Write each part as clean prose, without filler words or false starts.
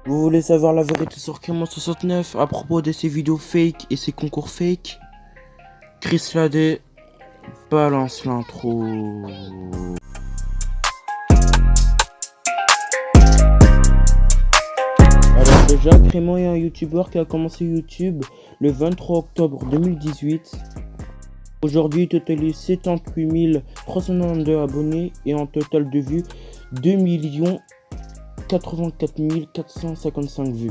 Vous voulez savoir la vérité sur Clément69 à propos de ses vidéos fake et ses concours fake? Chris Ladé balance l'intro. Alors déjà, Clément est un youtubeur qui a commencé YouTube le 23 octobre 2018. Aujourd'hui, il totalise 78 392 abonnés et un total de vues 2 84 455 vues.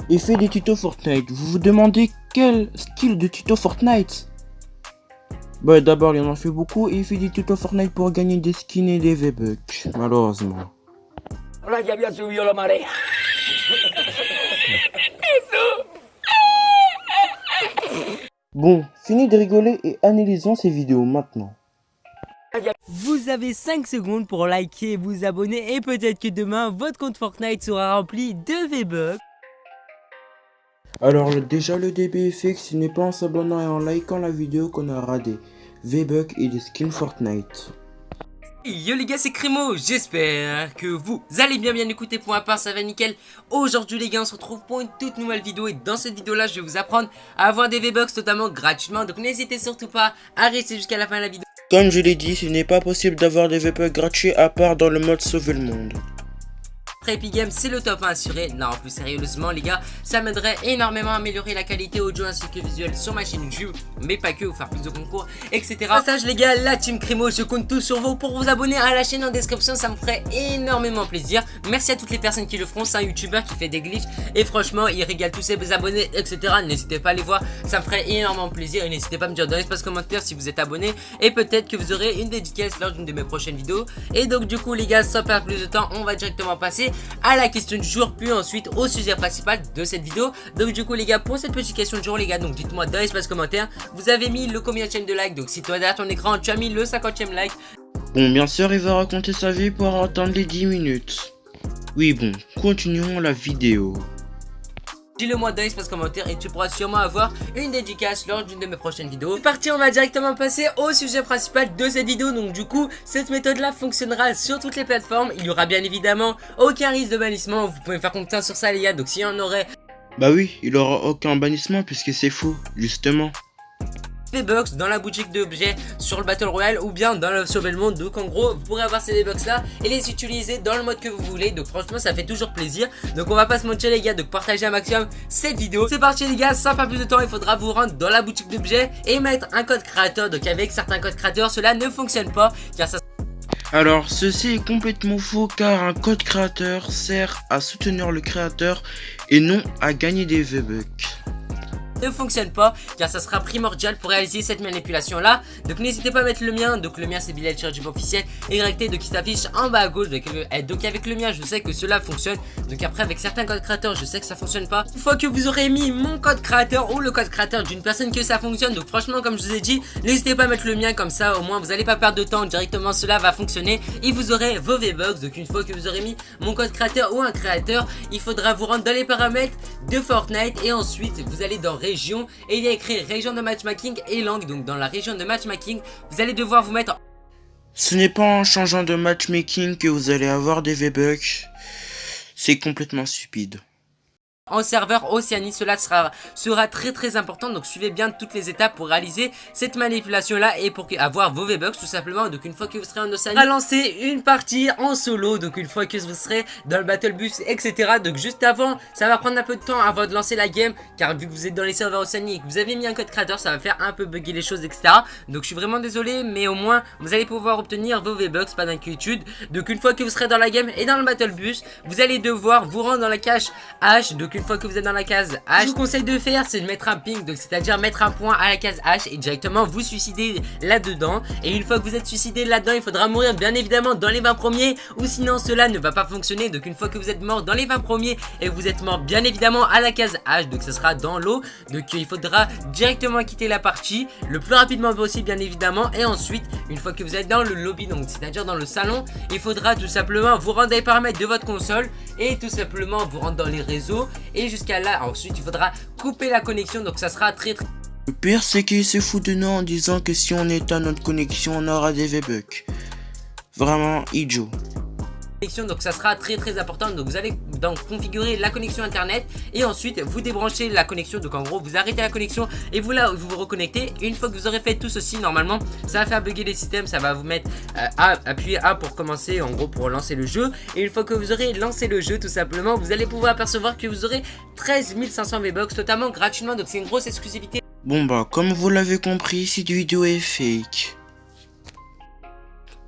Il fait des tutos Fortnite. Vous vous demandez quel style de tuto Fortnite? Bah d'abord il en fait beaucoup et il fait des tutos Fortnite pour gagner des skins et des V-Bucks, malheureusement. Ahora ya había subido la marea. Bon, fini de rigoler et analysons ces vidéos maintenant. Vous avez 5 secondes pour liker, vous abonner et peut-être que demain votre compte Fortnite sera rempli de V-Bucks. Alors déjà le début est fait que ce n'est pas en s'abonnant et en likant la vidéo qu'on aura des V-Bucks et des skins Fortnite. Yo les gars, c'est Crémo, j'espère que vous allez bien écouter. Pour ma part ça va nickel. Aujourd'hui les gars, on se retrouve pour une toute nouvelle vidéo. Et dans cette vidéo là je vais vous apprendre à avoir des V-Bucks totalement gratuitement. Donc n'hésitez surtout pas à rester jusqu'à la fin de la vidéo. Comme je l'ai dit, ce n'est pas possible d'avoir des V-Bucks gratuits à part dans le mode sauver le monde. Après Epic Games, c'est le top 1 assuré. Non, plus sérieusement les gars, ça m'aiderait énormément à améliorer la qualité audio ainsi que visuelle sur ma chaîne YouTube, mais pas que, ou faire plus de concours, etc. Passage les gars, la team Crémo, je compte tout sur vous pour vous abonner à la chaîne en description, ça me ferait énormément plaisir. Merci à toutes les personnes qui le feront, c'est un youtubeur qui fait des glitches et franchement il régale tous ses abonnés, etc. N'hésitez pas à les voir, ça me ferait énormément plaisir et n'hésitez pas à me dire dans l'espace commentaire si vous êtes abonné et peut-être que vous aurez une dédicace lors d'une de mes prochaines vidéos. Et donc du coup les gars, sans perdre plus de temps, on va directement passer à la question du jour, puis ensuite au sujet principal de cette vidéo. Donc du coup les gars, pour cette petite question du jour les gars, donc dites-moi dans l'espace commentaire, vous avez mis le combienième de like. Donc si toi derrière ton écran tu as mis le 50e like. Bon, bien sûr il va raconter sa vie pour attendre les 10 minutes. Oui bon, continuons la vidéo. Dis-le moi dans l'espace commentaire et tu pourras sûrement avoir une dédicace lors d'une de mes prochaines vidéos. C'est parti, on va directement passer au sujet principal de cette vidéo. Donc du coup, cette méthode là fonctionnera sur toutes les plateformes. Il y aura bien évidemment aucun risque de bannissement. Vous pouvez faire confiance sur ça les gars. Donc s'il y en aurait... Bah oui, il aura aucun bannissement puisque c'est faux, justement. V-Bucks dans la boutique d'objets sur le Battle Royale ou bien dans le Sauver le Monde. Donc en gros vous pourrez avoir ces V-Bucks là et les utiliser dans le mode que vous voulez. Donc franchement ça fait toujours plaisir. Donc on va pas se mentir les gars, de partager un maximum cette vidéo. C'est parti les gars, sans pas plus de temps, il faudra vous rendre dans la boutique d'objets et mettre un code créateur. Donc avec certains codes créateurs cela ne fonctionne pas car ça... Alors ceci est complètement faux car un code créateur sert à soutenir le créateur et non à gagner des V-Bucks. Ne fonctionne pas car ça sera primordial pour réaliser cette manipulation là. Donc n'hésitez pas à mettre le mien. Donc le mien c'est Bilal Chirjib officiel YT, donc qui s'affiche en bas à gauche. Donc avec le mien je sais que cela fonctionne. Donc après avec certains codes créateurs je sais que ça fonctionne pas. Une fois que vous aurez mis mon code créateur ou le code créateur d'une personne que ça fonctionne, donc franchement comme je vous ai dit, n'hésitez pas à mettre le mien, comme ça au moins vous n'allez pas perdre de temps. Directement cela va fonctionner et vous aurez vos V-Bucks. Donc une fois que vous aurez mis mon code créateur ou un créateur, il faudra vous rendre dans les paramètres de Fortnite et ensuite vous allez dans région et il y a écrit région de matchmaking et langue. Donc dans la région de matchmaking vous allez devoir vous mettre... Ce n'est pas en changeant de matchmaking que vous allez avoir des V-Bucks. C'est complètement stupide. En serveur Océanie, cela sera très important. Donc suivez bien toutes les étapes pour réaliser cette manipulation là et pour avoir vos V-Bucks tout simplement. Donc une fois que vous serez en Océanie, à lancer une partie en solo. Donc une fois que vous serez dans le battle bus, etc. Donc juste avant, ça va prendre un peu de temps avant de lancer la game, car vu que vous êtes dans les serveurs Océanie et que vous avez mis un code créateur, ça va faire un peu bugger les choses, etc. Donc je suis vraiment désolé, mais au moins vous allez pouvoir obtenir vos V-Bucks, pas d'inquiétude. Donc une fois que vous serez dans la game et dans le battle bus, vous allez devoir vous rendre dans la cache H. Donc une fois que vous êtes dans la case H, je vous conseille de faire, c'est de mettre un ping, donc c'est-à-dire mettre un point à la case H et directement vous suicider là-dedans. Et une fois que vous êtes suicidé là-dedans, il faudra mourir bien évidemment dans les 20 premiers ou sinon cela ne va pas fonctionner. Donc une fois que vous êtes mort dans les 20 premiers et vous êtes mort bien évidemment à la case H, donc ce sera dans l'eau. Donc il faudra directement quitter la partie le plus rapidement possible bien évidemment. Et ensuite, une fois que vous êtes dans le lobby, donc c'est-à-dire dans le salon, il faudra tout simplement vous rendre dans les paramètres de votre console et tout simplement vous rendre dans les réseaux et jusqu'à là. Ensuite il faudra couper la connexion, donc ça sera très... Le pire c'est qu'il se fout de nous en disant que si on éteint notre connexion on aura des V-Bucks. Vraiment idiot. Donc ça sera très important. Donc vous allez donc configurer la connexion internet et ensuite vous débranchez la connexion. Donc en gros vous arrêtez la connexion et vous vous reconnectez. Et une fois que vous aurez fait tout ceci, normalement ça va faire bugger les systèmes. Ça va vous mettre à appuyer A pour commencer, en gros pour lancer le jeu. Et une fois que vous aurez lancé le jeu, tout simplement vous allez pouvoir apercevoir que vous aurez 13 500 V-Bucks totalement gratuitement. Donc c'est une grosse exclusivité. Bon bah comme vous l'avez compris, cette vidéo est fake.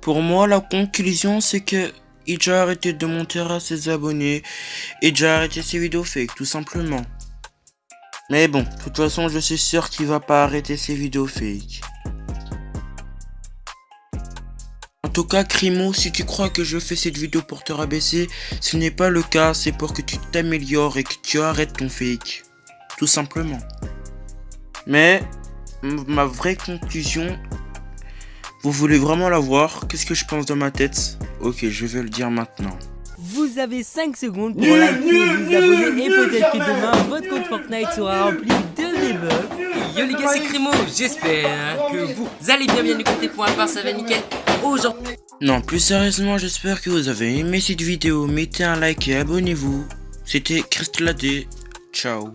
Pour moi la conclusion c'est que il a déjà arrêté de monter à ses abonnés et déjà arrêté ses vidéos fake, tout simplement. Mais bon, de toute façon, je suis sûr qu'il va pas arrêter ses vidéos fake. En tout cas, Crimo, si tu crois que je fais cette vidéo pour te rabaisser, ce n'est pas le cas, c'est pour que tu t'améliores et que tu arrêtes ton fake. Tout simplement. Mais, ma vraie conclusion, vous voulez vraiment la voir? Qu'est-ce que je pense dans ma tête? Ok, je vais le dire maintenant. Vous avez 5 secondes pour liker, vous abonner et peut-être que demain votre compte Fortnite sera rempli de V-Bucks. Yo les gars, c'est Crimo, j'espère que vous allez bien écouter. Pour un part ça va nickel aujourd'hui. Non, plus sérieusement, j'espère que vous avez aimé cette vidéo. Mettez un like et abonnez-vous. C'était Christladé. Ciao.